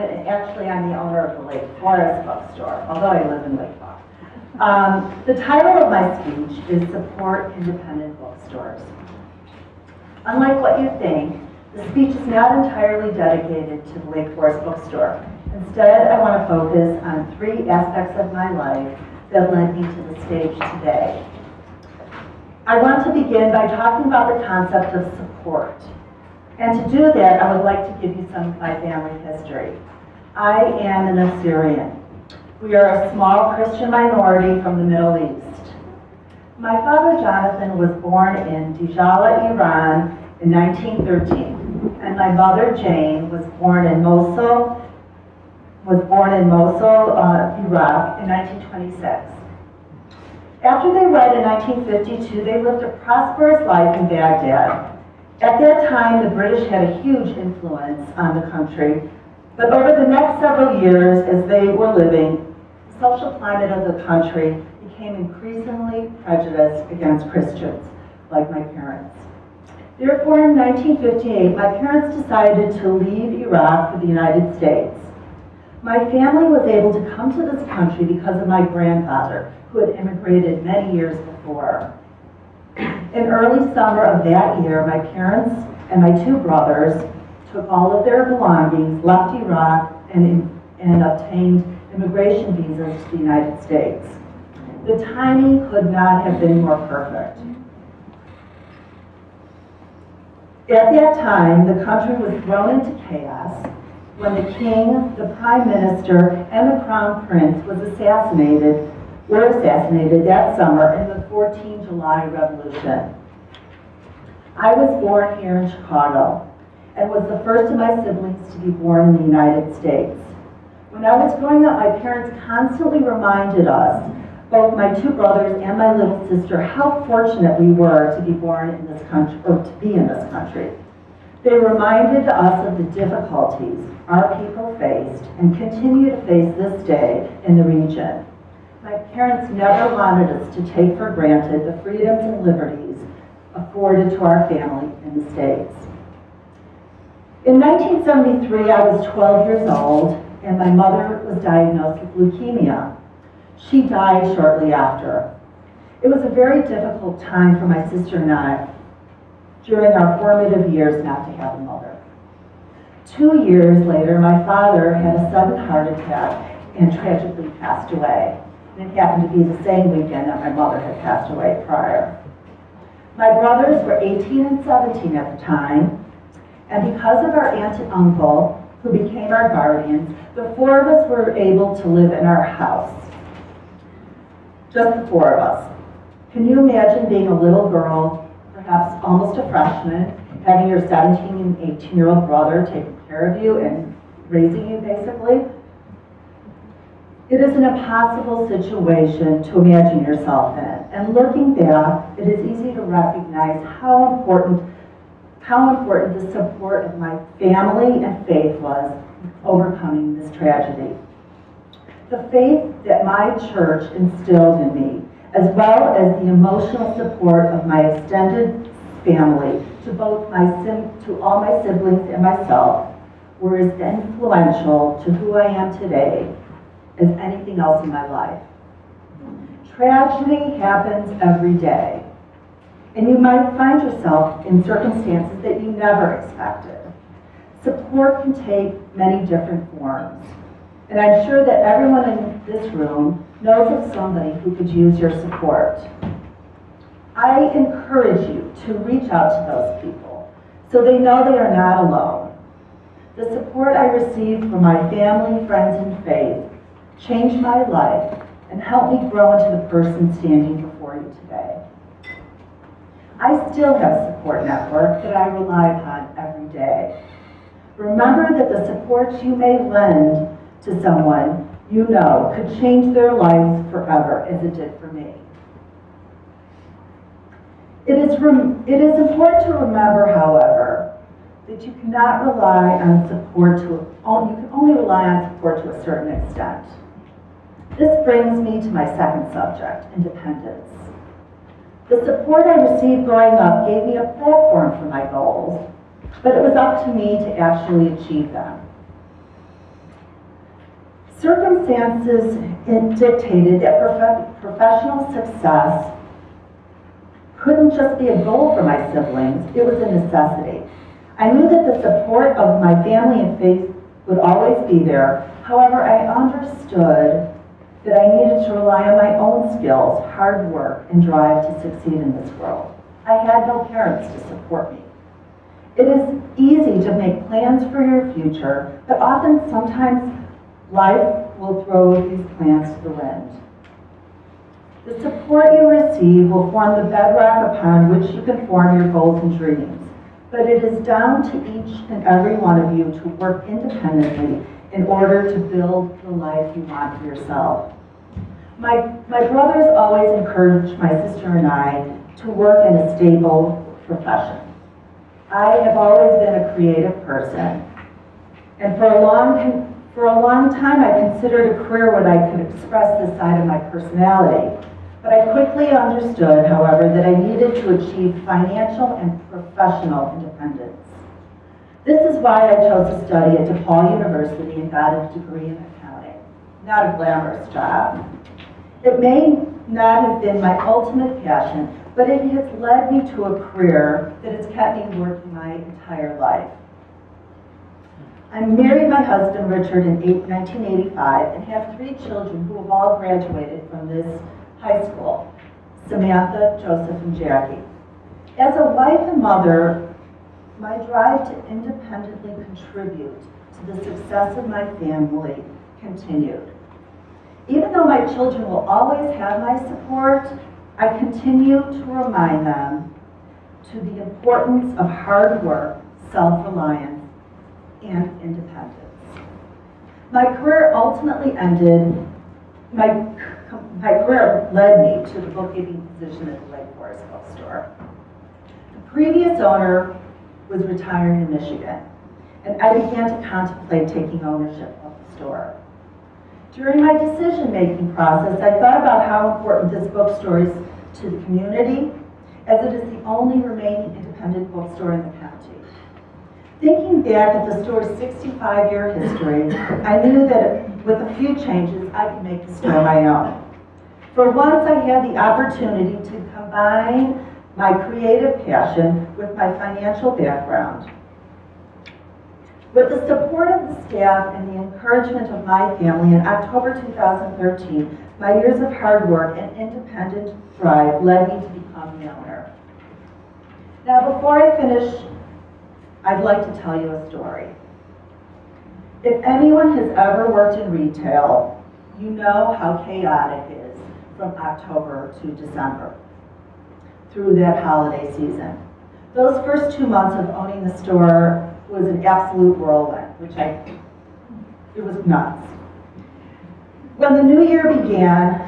and actually I'm the owner of the Lake Forest bookstore, although I live in Lake Forest. The title of my speech is Support Independent Bookstores. Unlike what you think, the speech is not entirely dedicated to the Lake Forest bookstore. Instead, I want to focus on 3 aspects of my life that led me to the stage today. I want to begin by talking about the concept of support. And to do that, I would like to give you some of my family history. I am an Assyrian. We are a small Christian minority from the Middle East. My father, Jonathan, was born in Diyala, Iran in 1913, and my mother, Jane, was born in Mosul, Iraq in 1926. After they wed in 1952, they lived a prosperous life in Baghdad. At that time, the British had a huge influence on the country, but over the next several years, as they were living, the social climate of the country became increasingly prejudiced against Christians, like my parents. Therefore, in 1958, my parents decided to leave Iraq for the United States. My family was able to come to this country because of my grandfather, who had immigrated many years before. In early summer of that year, my parents and my 2 brothers took all of their belongings, left Iraq, and obtained immigration visas to the United States. The timing could not have been more perfect. At that time, the country was thrown into chaos when the king, the prime minister, and the crown prince were assassinated that summer in the 14 July Revolution. I was born here in Chicago and was the first of my siblings to be born in the United States. When I was growing up, my parents constantly reminded us, both my 2 brothers and my little sister, how fortunate we were to be born in this country, or to be in this country. They reminded us of the difficulties our people faced and continue to face this day in the region. My parents never wanted us to take for granted the freedoms and liberties afforded to our family in the States. In 1973, I was 12 years old, and my mother was diagnosed with leukemia. She died shortly after. It was a very difficult time for my sister and I during our formative years not to have a mother. 2 years later, my father had a sudden heart attack and tragically passed away. And it happened to be the same weekend that my mother had passed away prior. My brothers were 18 and 17 at the time, and because of our aunt and uncle, who became our guardians, the 4 of us were able to live in our house. Just the 4 of us. Can you imagine being a little girl, perhaps almost a freshman, having your 17 and 18-year-old brother taking care of you and raising you, basically? It is an impossible situation to imagine yourself in. And looking back, it is easy to recognize how important the support of my family and faith was in overcoming this tragedy. The faith that my church instilled in me, as well as the emotional support of my extended family to all my siblings and myself, were as influential to who I am today as anything else in my life. Tragedy happens every day, and you might find yourself in circumstances that you never expected. Support can take many different forms, and I'm sure that everyone in this room knows of somebody who could use your support. I encourage you to reach out to those people so they know they are not alone. The support I received from my family, friends, and faith changed my life and helped me grow into the person standing before you today. I still have a support network that I rely upon every day. Remember that the support you may lend to someone you know could change their lives forever, as it did for me. It is important to remember, however, that you cannot rely on support you can only rely on support to a certain extent. This brings me to my second subject, independence. The support I received growing up gave me a platform for my goals, but it was up to me to actually achieve them. circumstances dictated that professional success couldn't just be a goal for my siblings, it was a necessity. I knew that the support of my family and faith would always be there. However, I understood that I needed to rely on my own skills, hard work, and drive to succeed in this world. I had no parents to support me. It is easy to make plans for your future, but sometimes life will throw these plans to the wind. The support you receive will form the bedrock upon which you can form your goals and dreams. But it is down to each and every one of you to work independently in order to build the life you want for yourself. My brothers always encouraged my sister and I to work in a stable profession. I have always been a creative person, and for a long time I considered a career where I could express this side of my personality. But I quickly understood, however, that I needed to achieve financial and professional independence. This is why I chose to study at DePaul University and got a degree in accounting. Not a glamorous job. It may not have been my ultimate passion, but it has led me to a career that has kept me working my entire life. I married my husband, Richard, in 1985 and have 3 children who have all graduated from this high school: Samantha, Joseph, and Jackie. As a wife and mother, my drive to independently contribute to the success of my family continued. Even though my children will always have my support, I continue to remind them to the importance of hard work, self-reliance, and independence. My career ultimately ended. My career led me to the bookkeeping position at the Lake Forest Bookstore. The previous owner was retiring in Michigan, and I began to contemplate taking ownership of the store. During my decision-making process, I thought about how important this bookstore is to the community, as it is the only remaining independent bookstore in the county. Thinking back at the store's 65-year history, I knew that with a few changes, I could make the store my own. For once, I had the opportunity to combine my creative passion with my financial background. With the support of the staff and the encouragement of my family, in October 2013, my years of hard work and independent drive led me to become the owner. Now, before I finish, I'd like to tell you a story. If anyone has ever worked in retail, you know how chaotic it is from October to December through that holiday season. Those first 2 months of owning the store was an absolute whirlwind, it was nuts. When the new year began,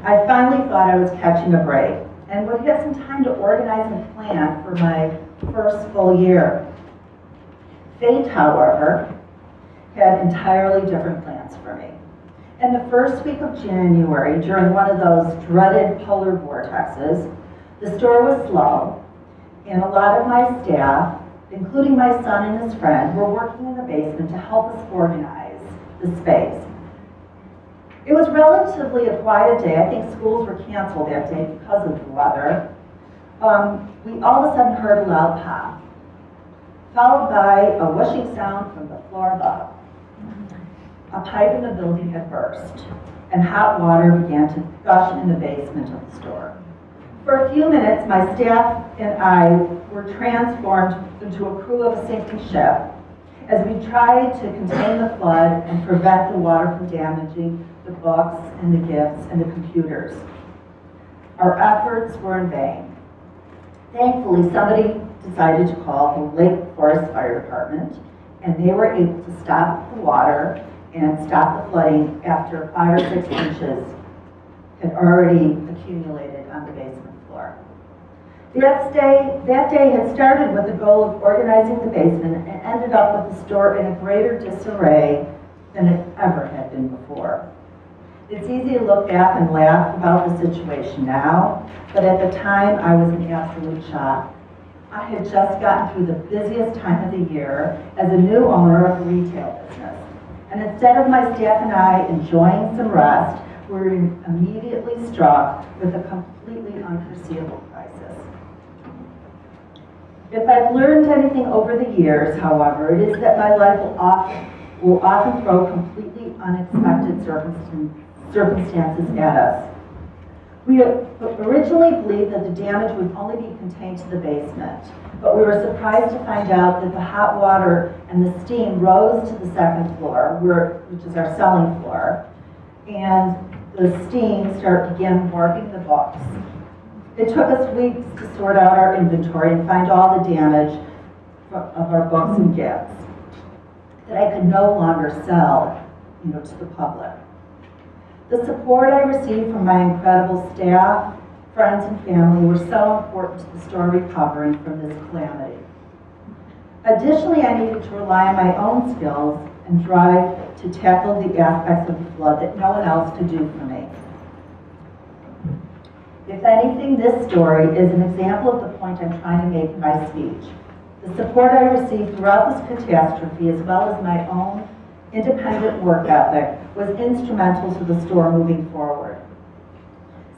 I finally thought I was catching a break and would have some time to organize and plan for my first full year. Fate, however, had entirely different plans for me. In the first week of January, during one of those dreaded polar vortexes, the store was slow, and a lot of my staff, including my son and his friend, were working in the basement to help us organize the space. It was relatively a quiet day. I think schools were canceled that day because of the weather. We all of a sudden heard a loud pop, followed by a whooshing sound from the floor above. A pipe in the building had burst, and hot water began to gush in the basement of the store. For a few minutes, my staff and I were transformed into a crew of a sinking ship as we tried to contain the flood and prevent the water from damaging the books and the gifts and the computers. Our efforts were in vain. Thankfully, somebody decided to call the Lake Forest Fire Department, and they were able to stop the water and stop the flooding after 5 or 6 inches had already accumulated on the basement floor. That day had started with the goal of organizing the basement and ended up with the store in a greater disarray than it ever had been before. It's easy to look back and laugh about the situation now, but at the time I was in absolute shock. I had just gotten through the busiest time of the year as a new owner of a retail business, And instead of my staff and I enjoying some rest, we were immediately struck with a completely unforeseeable crisis. If I've learned anything over the years, however, it is that my life will often throw completely unexpected circumstances at us. We originally believed that the damage would only be contained to the basement, but we were surprised to find out that the hot water and the steam rose to the second floor, which is our selling floor, and the steam began warping the books. It took us weeks to sort out our inventory and find all the damage of our books and gifts that I could no longer sell, to the public. The support I received from my incredible staff, friends, and family were so important to the store recovering from this calamity. Additionally, I needed to rely on my own skills and drive to tackle the aspects of the flood that no one else could do for me. If anything, this story is an example of the point I'm trying to make in my speech. The support I received throughout this catastrophe, as well as my own independent work ethic, was instrumental to the store moving forward.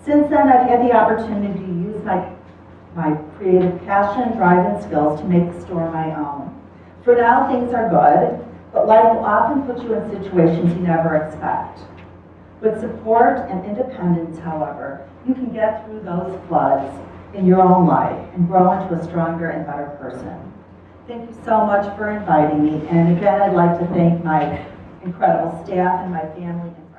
Since then, I've had the opportunity to use my creative passion, drive, and skills to make the store my own. For now, things are good, but life will often put you in situations you never expect. With support and independence, however, you can get through those floods in your own life and grow into a stronger and better person. Thank you so much for inviting me, and again, I'd like to thank my incredible staff and my family and